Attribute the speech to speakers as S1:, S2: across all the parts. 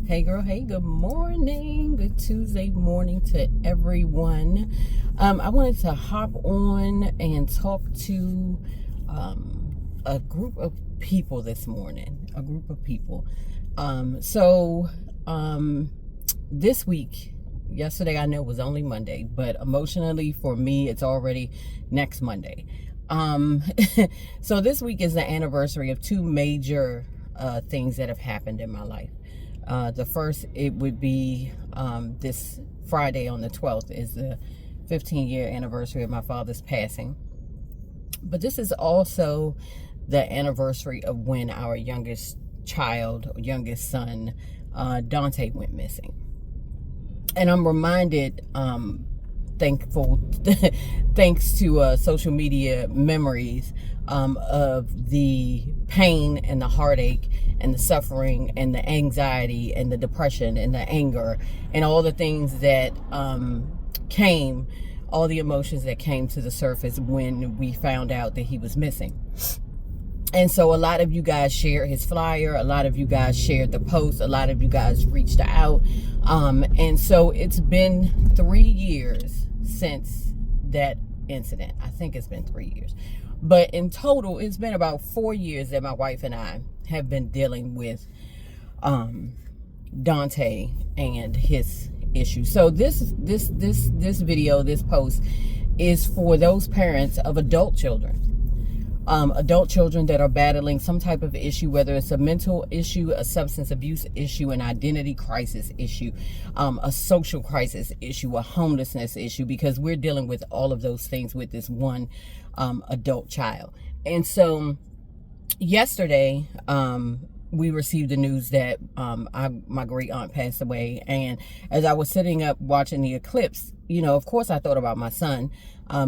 S1: Hey girl, hey, good morning. Good Tuesday morning to everyone. I wanted to hop on and talk to a group of people this morning. This week, yesterday I know was only Monday, but emotionally for me, it's already next Monday. So this week is the anniversary of two major things that have happened in my life. The first, it would be this Friday on the 12th is the 15-year anniversary of my father's passing. But this is also the anniversary of when our youngest son, Dante, went missing. And I'm reminded, thankful, thanks to social media memories, of the pain and the heartache and the suffering and the anxiety and the depression and the anger and all the things that all the emotions that came to the surface when we found out that he was missing. And so a lot of you guys shared his flyer. A lot of you guys shared the post. A lot of you guys reached out. And so it's been 3 years since that incident. I think it's been 3 years. But in total, it's been about 4 years that my wife and I have been dealing with Dante and his issues. So this video, this post is for those parents of adult children that are battling some type of issue, whether it's a mental issue, a substance abuse issue, an identity crisis issue, a social crisis issue, a homelessness issue, because we're dealing with all of those things with this one adult child. And so yesterday, we received the news that my great aunt passed away. And as I was sitting up watching the eclipse, of course I thought about my son,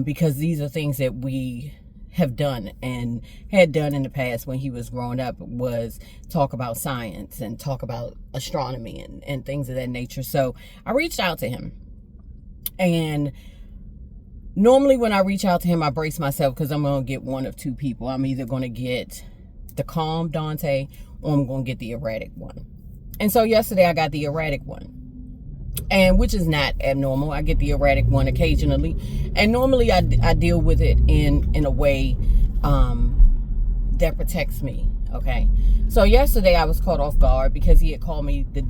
S1: because these are things that we have done and had done in the past when he was growing up, was talk about science and talk about astronomy and things of that nature. So I reached out to him, and normally when I reach out to him, I brace myself because I'm going to get one of two people. I'm either going to get the calm Dante or I'm going to get the erratic one. And so yesterday I got the erratic one, and which is not abnormal. I get the erratic one occasionally, and normally I deal with it in a way that protects me. Okay, so yesterday I was caught off guard because he had called me the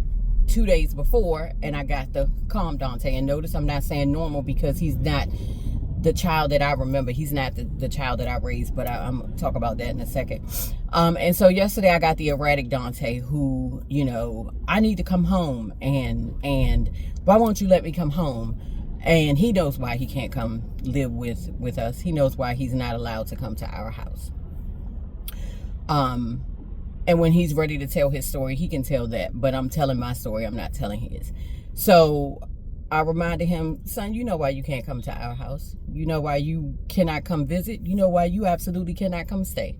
S1: 2 days before, and I got the calm Dante. And notice I'm not saying normal because he's not the child that I remember. He's not the child that I raised, but I'm going to talk about that in a second. And so yesterday I got the erratic Dante, who, I need to come home, and why won't you let me come home? And he knows why he can't come live with us. He knows why he's not allowed to come to our house. And when he's ready to tell his story, he can tell that, but I'm telling my story. I'm not telling his. So I reminded him, son, you know why you can't come to our house. You know why you cannot come visit. You know why you absolutely cannot come stay.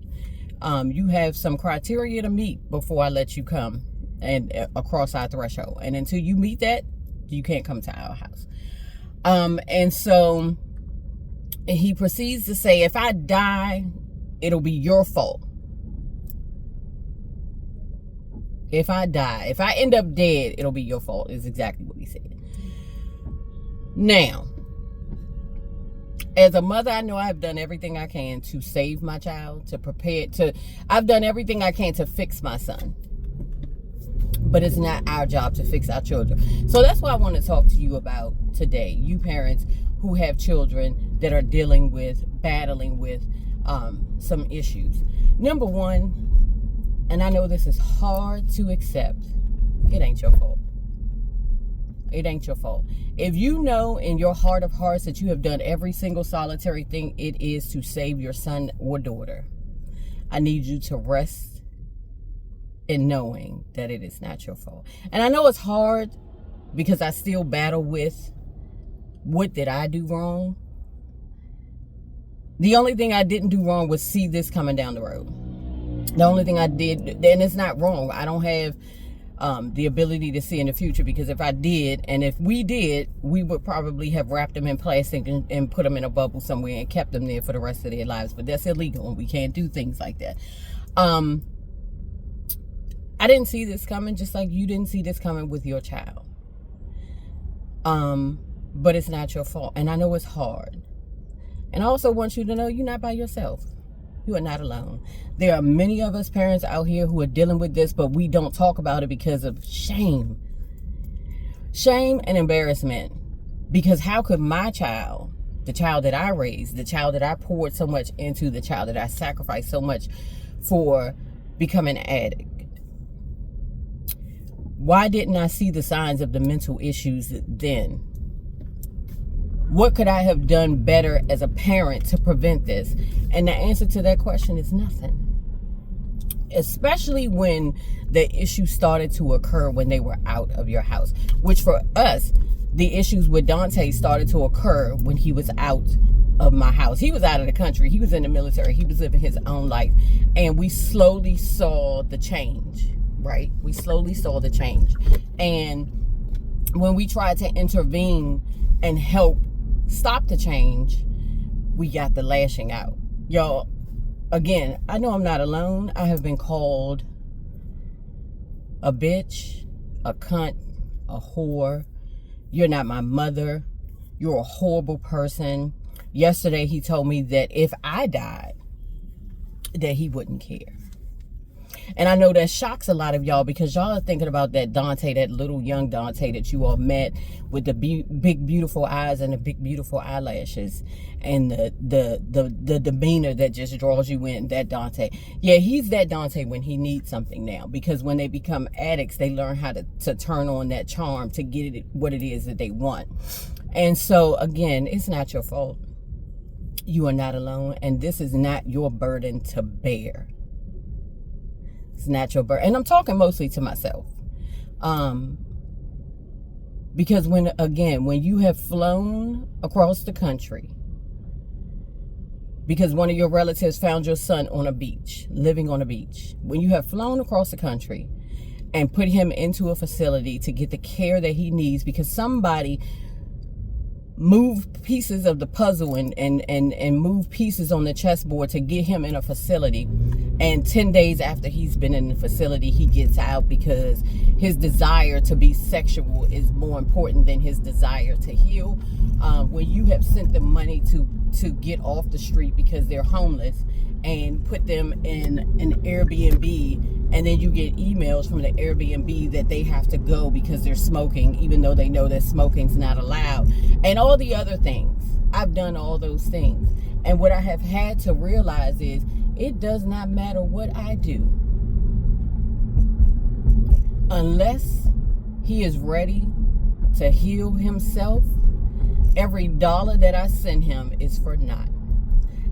S1: You have some criteria to meet before I let you come and across our threshold. And until you meet that, you can't come to our house. And so he proceeds to say, if I die, it'll be your fault. If I end up dead, it'll be your fault, is exactly what he said. Now, as a mother, I know I've done everything I can to save my child, I've done everything I can to fix my son. But it's not our job to fix our children. So that's what I want to talk to you about today. You parents who have children that are battling with some issues. Number one, and I know this is hard to accept, it ain't your fault. It ain't your fault. If you know in your heart of hearts that you have done every single solitary thing it is to save your son or daughter, I need you to rest in knowing that it is not your fault. And I know it's hard because I still battle with, what did I do wrong? The only thing I didn't do wrong was see this coming down the road. The only thing I did, and it's not wrong, I don't have the ability to see in the future, because if I did, and if we did, we would probably have wrapped them in plastic and put them in a bubble somewhere and kept them there for the rest of their lives. But that's illegal, and we can't do things like that. I didn't see this coming, just like you didn't see this coming with your child. But it's not your fault. And I know it's hard. And I also want you to know you're not by yourself. You are not alone. There are many of us parents out here who are dealing with this, but we don't talk about it because of shame. Shame and embarrassment. Because how could my child, the child that I raised, the child that I poured so much into, the child that I sacrificed so much for, become an addict? Why didn't I see the signs of the mental issues then? What could I have done better as a parent to prevent this? And the answer to that question is nothing. Especially when the issues started to occur when they were out of your house. Which for us, the issues with Dante started to occur when he was out of my house. He was out of the country. He was in the military. He was living his own life. And we slowly saw the change, right? We slowly saw the change. And when we tried to intervene and help stop the change, we got the lashing out. Y'all, again, I know I'm not alone. I have been called a bitch, a cunt, a whore. You're not my mother. You're a horrible person. Yesterday, he told me that if I died, that he wouldn't care. And I know that shocks a lot of y'all because y'all are thinking about that Dante, that little young Dante that you all met with the big, beautiful eyes and the big, beautiful eyelashes and the demeanor that just draws you in, that Dante. Yeah, he's that Dante when he needs something now, because when they become addicts, they learn how to turn on that charm to get it what it is that they want. And so, again, it's not your fault. You are not alone, and this is not your burden to bear. It's not your burden. And I'm talking mostly to myself. Because when you have flown across the country, because one of your relatives found your son on a beach, living on a beach, when you have flown across the country and put him into a facility to get the care that he needs because somebody move pieces of the puzzle and move pieces on the chessboard to get him in a facility, and 10 days after he's been in the facility, he gets out because his desire to be sexual is more important than his desire to heal. When you have sent them money to get off the street because they're homeless and put them in an Airbnb, and then you get emails from the Airbnb that they have to go because they're smoking, even though they know that smoking's not allowed, and all the other things. I've done all those things. And what I have had to realize is it does not matter what I do. Unless he is ready to heal himself, every dollar that I send him is for naught.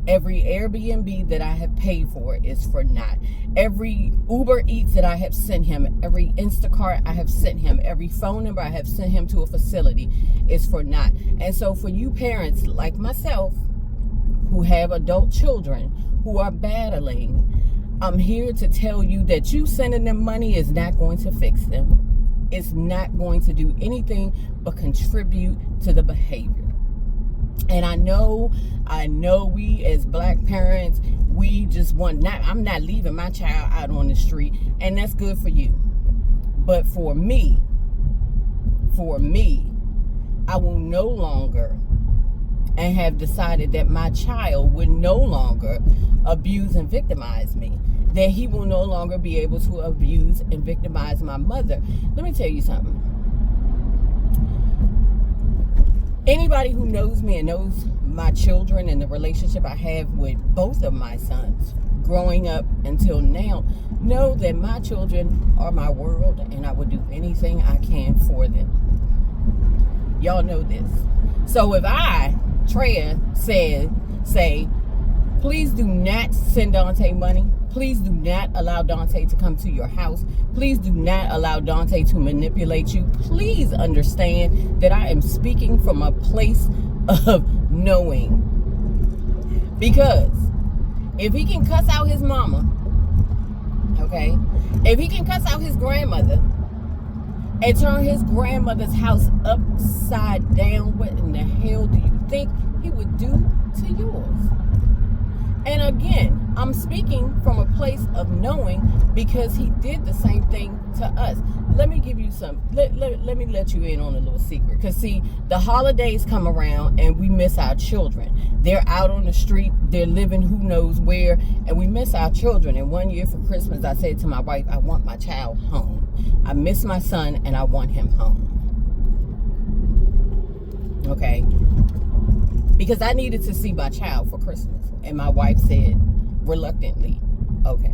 S1: Every Airbnb that I have paid for is for naught. Every Uber Eats that I have sent him, every Instacart I have sent him, every phone number I have sent him to a facility is for naught. And so for you parents like myself who have adult children who are battling, I'm here to tell you that you sending them money is not going to fix them. It's not going to do anything but contribute to the behavior. And I know we as black parents, we just I'm not leaving my child out on the street, and that's good for you. But for me, I will no longer, and have decided that my child would no longer abuse and victimize me. That he will no longer be able to abuse and victimize my mother. Let me tell you something. Anybody who knows me and knows my children and the relationship I have with both of my sons growing up until now, know that my children are my world, and I will do anything I can for them. Y'all know this. So if I, Treya, say, please do not send Dante money. Please do not allow Dante to come to your house. Please do not allow Dante to manipulate you. Please understand that I am speaking from a place of knowing. Because if he can cuss out his mama, okay, if he can cuss out his grandmother and turn his grandmother's house upside down, what in the hell do you think he would do to yours? And again, I'm speaking from a place of knowing because he did the same thing to us. Let me give you let me let you in on a little secret. Because see, the holidays come around and we miss our children. They're out on the street, they're living who knows where, and we miss our children. And one year for Christmas, I said to my wife, I want my child home. I miss my son and I want him home. Okay? Because I needed to see my child for Christmas. And my wife said, reluctantly, okay.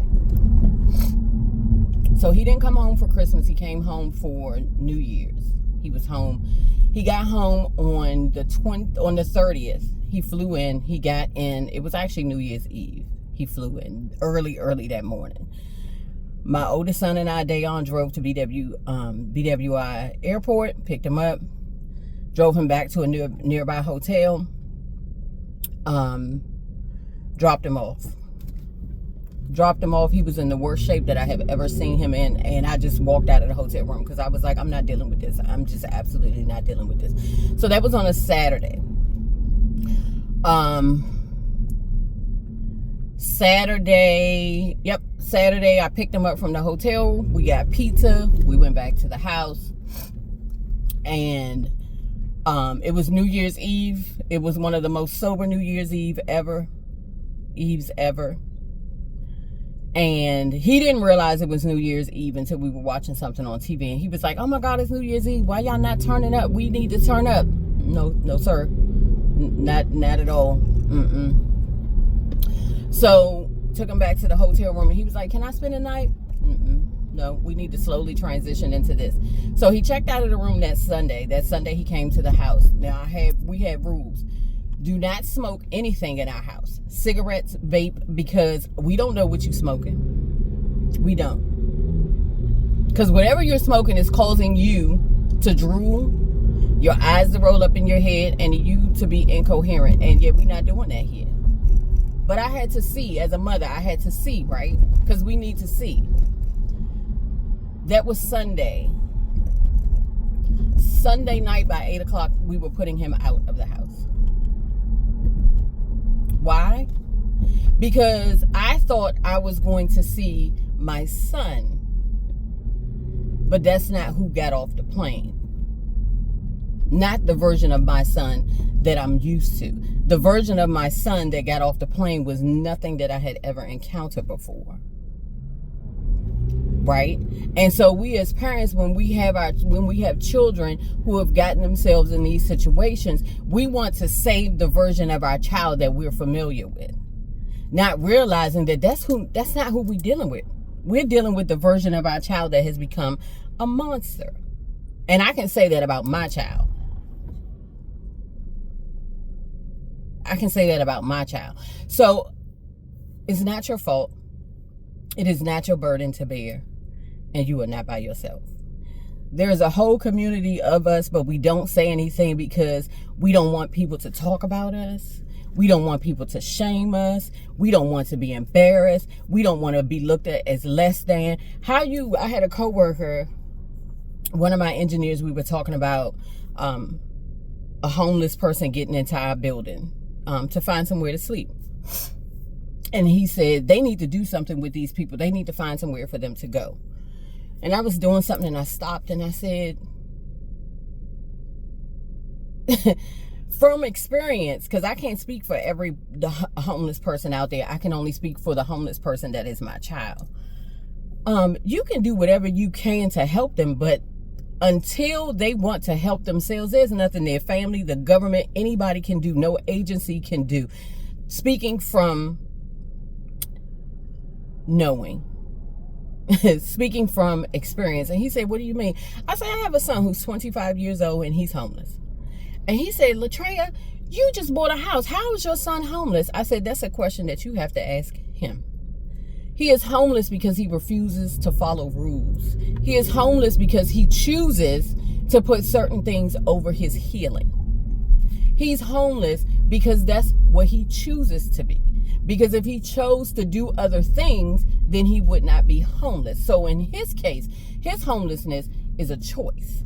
S1: So he didn't come home for Christmas. He came home for New Year's. He was home. He got home on the 30th. He flew in. He got in. It was actually New Year's Eve. He flew in early that morning. My oldest son and I, Dayon, drove to BWI Airport, picked him up, drove him back to a nearby hotel, dropped him off. He was in the worst shape that I have ever seen him in, and I just walked out of the hotel room because I was like, I'm not dealing with this. I'm just absolutely not dealing with this. So that was on a Saturday. Saturday, I picked him up from the hotel. We got pizza. We went back to the house, and it was New Year's Eve. It was one of the most sober New Year's Eves ever. And he didn't realize it was New Year's Eve until we were watching something on TV. And he was like, oh my God, it's New Year's Eve. Why y'all not turning up? We need to turn up. No, sir. Not at all. So took him back to the hotel room and he was like, can I spend the night? No, we need to slowly transition into this. So he checked out of the room that Sunday. That Sunday he came to the house. Now we had rules. Do not smoke anything in our house. Cigarettes, vape, because we don't know what you're smoking. We don't. Because whatever you're smoking is causing you to drool, your eyes to roll up in your head, and you to be incoherent. And yet we're not doing that here. But I had to see, as a mother, right? Because we need to see. That was Sunday. Sunday night by 8 o'clock, we were putting him out of the house. Why? Because I thought I was going to see my son. But that's not who got off the plane. Not the version of my son that I'm used to. The version of my son that got off the plane was nothing that I had ever encountered before. Right? And so we as parents, when we have children who have gotten themselves in these situations, we want to save the version of our child that we're familiar with, not realizing that that's not who we're dealing with. We're dealing with the version of our child that has become a monster. And I can say that about my child. So it's not your fault. It is not your burden to bear. And you are not by yourself. There is a whole community of us, but we don't say anything because we don't want people to talk about us. We don't want people to shame us. We don't want to be embarrassed. We don't want to be looked at as less than. I had a coworker, one of my engineers, we were talking about a homeless person getting into our building to find somewhere to sleep. And he said, they need to do something with these people. They need to find somewhere for them to go. And I was doing something and I stopped and I said, from experience, because I can't speak for every homeless person out there. I can only speak for the homeless person that is my child. You can do whatever you can to help them, but until they want to help themselves, there's nothing their family, the government, anybody can do. No agency can do. Speaking from knowing. Speaking from experience. And he said, what do you mean? I said, I have a son who's 25 years old and he's homeless. And he said, Latreia, you just bought a house. How is your son homeless? I said, that's a question that you have to ask him. He is homeless because he refuses to follow rules. He is homeless because he chooses to put certain things over his healing. He's homeless because that's what he chooses to be. Because if he chose to do other things, then he would not be homeless. So in his case, his homelessness is a choice.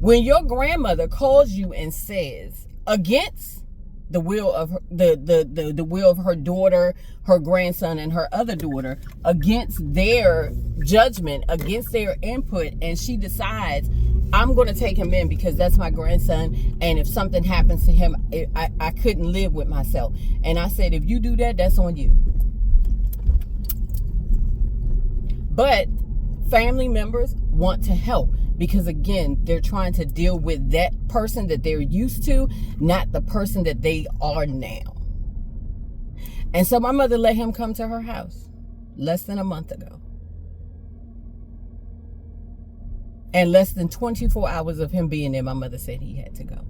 S1: When your grandmother calls you and says, against the will of her, the will of her daughter, her grandson, and her other daughter against their judgment, against their input, and she decides, I'm going to take him in because that's my grandson, and if something happens to him, I couldn't live with myself. And I said, if you do that, that's on you. But family members want to help, because again, they're trying to deal with that person that they're used to, not the person that they are now. And so my mother let him come to her house less than a month ago. And less than 24 hours of him being there, my mother said he had to go.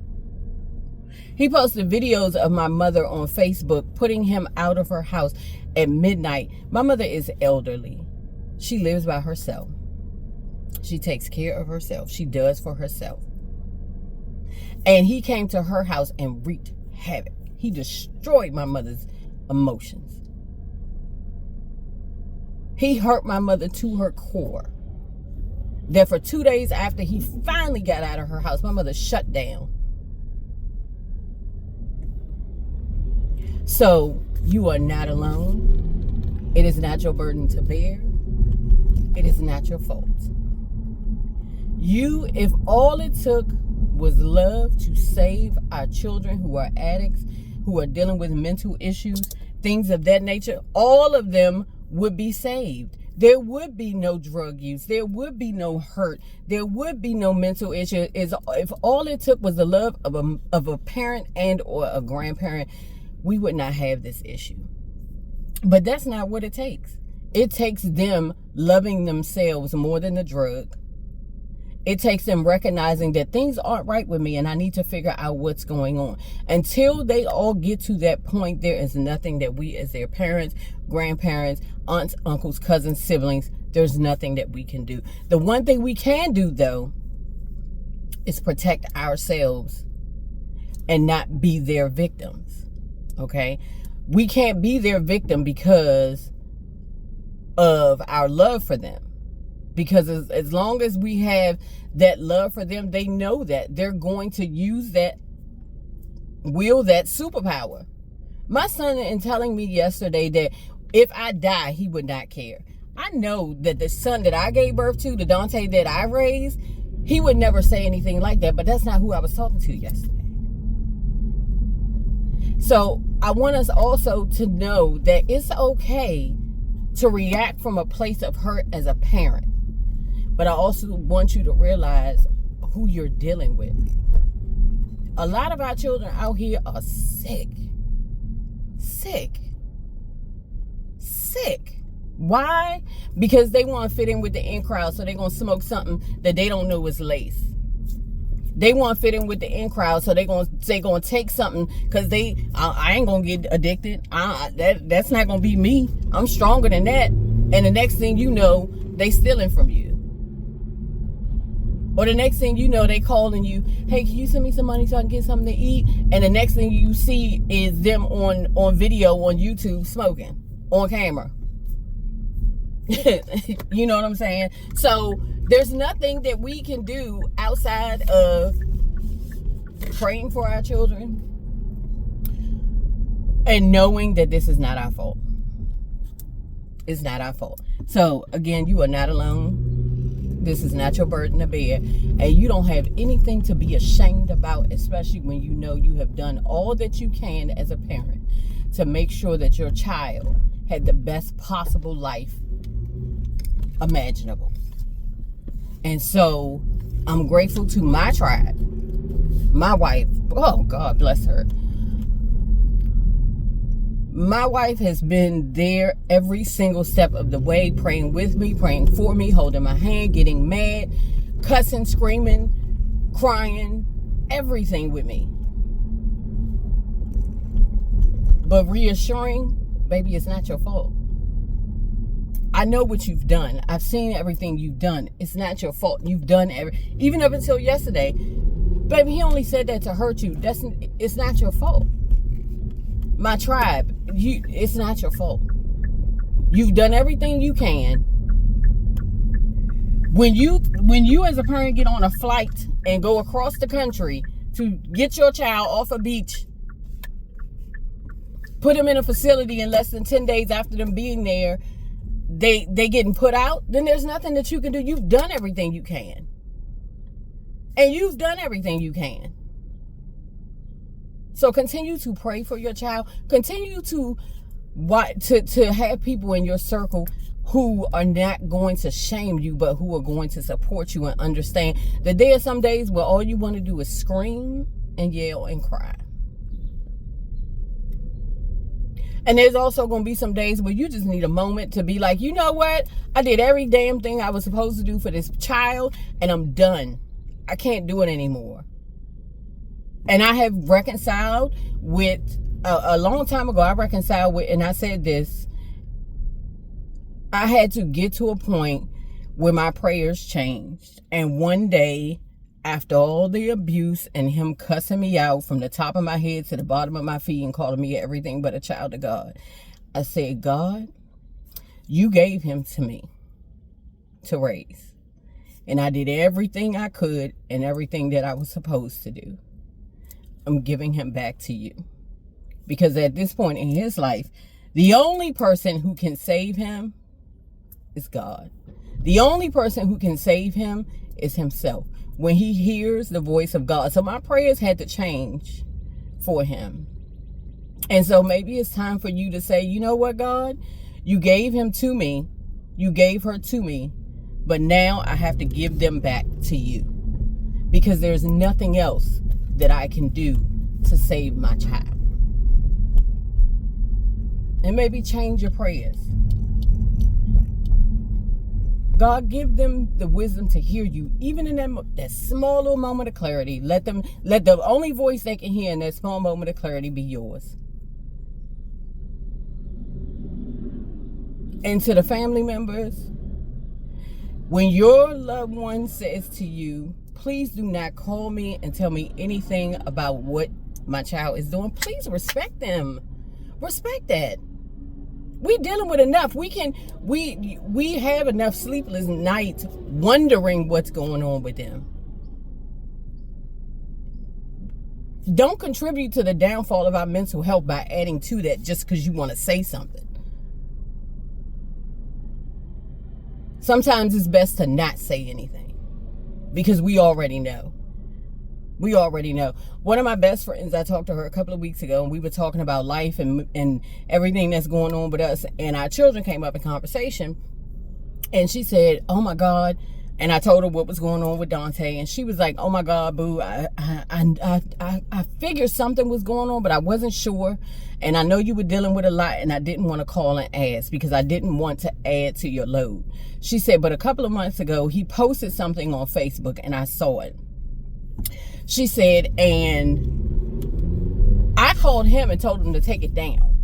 S1: He posted videos of my mother on Facebook putting him out of her house at midnight. My mother is elderly. She lives by herself. She takes care of herself. She does for herself. And he came to her house and wreaked havoc. He destroyed my mother's emotions. He hurt my mother to her core. That for 2 days after he finally got out of her house, my mother shut down. So you are not alone. It is not your burden to bear. It is not your fault. If all it took was love to save our children who are addicts, who are dealing with mental issues, things of that nature, all of them would be saved. There would be no drug use. There would be no hurt. There would be no mental issue. If all it took was the love of a parent and or a grandparent, we would not have this issue. But that's not what it takes. It takes them loving themselves more than the drug. It takes them recognizing that things aren't right with me and I need to figure out what's going on. Until they all get to that point, there is nothing that we as their parents, grandparents, aunts, uncles, cousins, siblings, there's nothing that we can do. The one thing we can do, though, is protect ourselves and not be their victims. Okay? We can't be their victim because of our love for them. Because as long as we have that love for them, they know that they're going to use that superpower. My son is telling me yesterday that if I die, he would not care. I know that the son that I gave birth to, the Dante that I raised, he would never say anything like that, but that's not who I was talking to yesterday. So I want us also to know that it's okay to react from a place of hurt as a parent. But I also want you to realize who you're dealing with. A lot of our children out here are sick. Why? Because they want to fit in with the in crowd, so they're going to smoke something that they don't know is lace. They want to fit in with the in crowd, so they're going to take something because I ain't going to get addicted. That's not going to be me. I'm stronger than that. And the next thing you know, they stealing from you. Or the next thing you know, they calling you, hey, can you send me some money so I can get something to eat? And the next thing you see is them on video on YouTube smoking on camera. You know what I'm saying? So there's nothing that we can do outside of praying for our children and knowing that this is not our fault. It's not our fault. So again, you are not alone. This is not your burden to bear. And you don't have anything to be ashamed about, especially when you know you have done all that you can as a parent to make sure that your child had the best possible life imaginable. And so I'm grateful to my tribe, my wife. Oh, God bless her. My wife has been there every single step of the way, praying with me, praying for me, holding my hand, getting mad, cussing, screaming, crying, everything with me. But reassuring, baby, it's not your fault. I know what you've done. I've seen everything you've done. It's not your fault. You've done even up until yesterday. Baby, he only said that to hurt you. It's not your fault. My tribe, it's not your fault. You've done everything you can. When you as a parent get on a flight and go across the country to get your child off a beach put them in a facility, and less than 10 days after them being there, they getting put out, then there's nothing that you can do. You've done everything you can. And you've done everything you can. So continue to pray for your child. Continue to have people in your circle who are not going to shame you, but who are going to support you and understand that there are some days where all you want to do is scream and yell and cry. And there's also going to be some days where you just need a moment to be like, you know what? I did every damn thing I was supposed to do for this child, and I'm done. I can't do it anymore. And I have reconciled with, a long time ago, I reconciled with, and I said this, I had to get to a point where my prayers changed. And one day, after all the abuse and him cussing me out from the top of my head to the bottom of my feet and calling me everything but a child of God, I said, God, you gave him to me to raise. And I did everything I could and everything that I was supposed to do. I'm giving him back to you. Because at this point in his life, the only person who can save him is God. The only person who can save him is himself, when he hears the voice of God. So my prayers had to change for him. And so maybe it's time for you to say, you know what, God? You gave him to me. You gave her to me. But now I have to give them back to you. Because there's nothing else that I can do to save my child. And maybe change your prayers. God, give them the wisdom to hear you, even in that small little moment of clarity. Let the only voice they can hear in that small moment of clarity be yours. And to the family members, when your loved one says to you, please do not call me and tell me anything about what my child is doing, please respect them. Respect that. We're dealing with enough. We have enough sleepless nights wondering what's going on with them. Don't contribute to the downfall of our mental health by adding to that just because you want to say something. Sometimes it's best to not say anything because we already know. We already know. One of my best friends, I talked to her a couple of weeks ago, and we were talking about life and everything that's going on with us. And our children came up in conversation, and she said, "Oh my God." And I told her what was going on with Dante, and she was like, "Oh my God, boo, I figured something was going on, but I wasn't sure. And I know you were dealing with a lot, and I didn't want to call and ask because I didn't want to add to your load." She said, "But a couple of months ago, he posted something on Facebook, and I saw it." She said, and I called him and told him to take it down.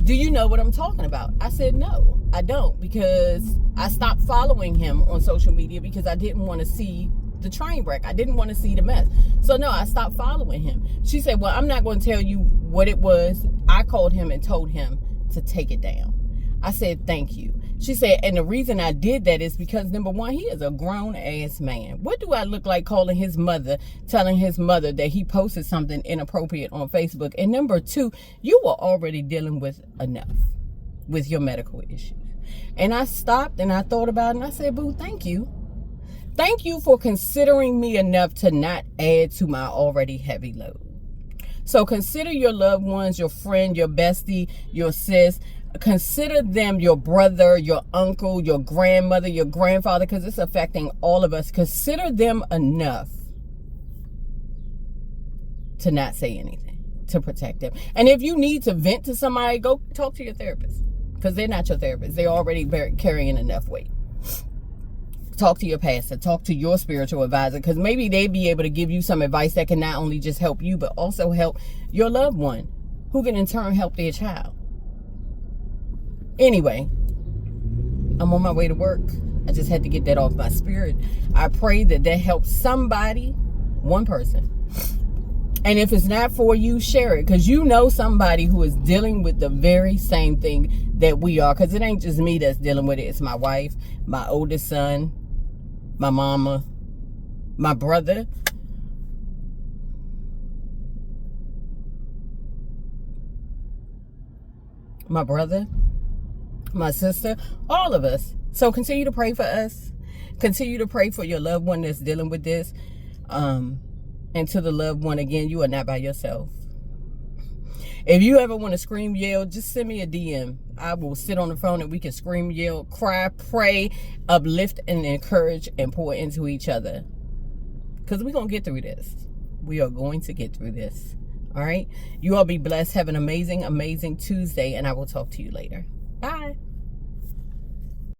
S1: Do you know what I'm talking about? I said, no, I don't, because I stopped following him on social media because I didn't want to see the train wreck. I didn't want to see the mess. So no, I stopped following him. She said, well, I'm not going to tell you what it was. I called him and told him to take it down. I said, thank you. She said, and the reason I did that is because, number one, he is a grown-ass man. What do I look like calling his mother, telling his mother that he posted something inappropriate on Facebook? And number two, you were already dealing with enough with your medical issues. And I stopped and I thought about it and I said, boo, thank you. Thank you for considering me enough to not add to my already heavy load. So consider your loved ones, your friend, your bestie, your sis. Consider them your brother, your uncle, your grandmother, your grandfather, because it's affecting all of us. Consider them enough to not say anything, to protect them. And if you need to vent to somebody, go talk to your therapist, because they're not your therapist. They're already carrying enough weight. Talk to your pastor, talk to your spiritual advisor, because maybe they'd be able to give you some advice that can not only just help you, but also help your loved one, who can in turn help their child. Anyway, I'm on my way to work. I just had to get that off my spirit. I pray that helps somebody, one person. And if it's not for you, share it, because you know somebody who is dealing with the very same thing that we are, because it ain't just me that's dealing with it. It's my wife, my oldest son, my mama, my brother. my brother, my sister, all of us. So continue to pray for us. Continue to pray for your loved one that's dealing with this. And to the loved one, again, you are not by yourself. If you ever want to scream, yell, just send me a DM. I will sit on the phone and we can scream, yell, cry, pray, uplift, and encourage and pour into each other. Because we're going to get through this. We are going to get through this. All right? You all be blessed. Have an amazing, amazing Tuesday, and I will talk to you later. Bye.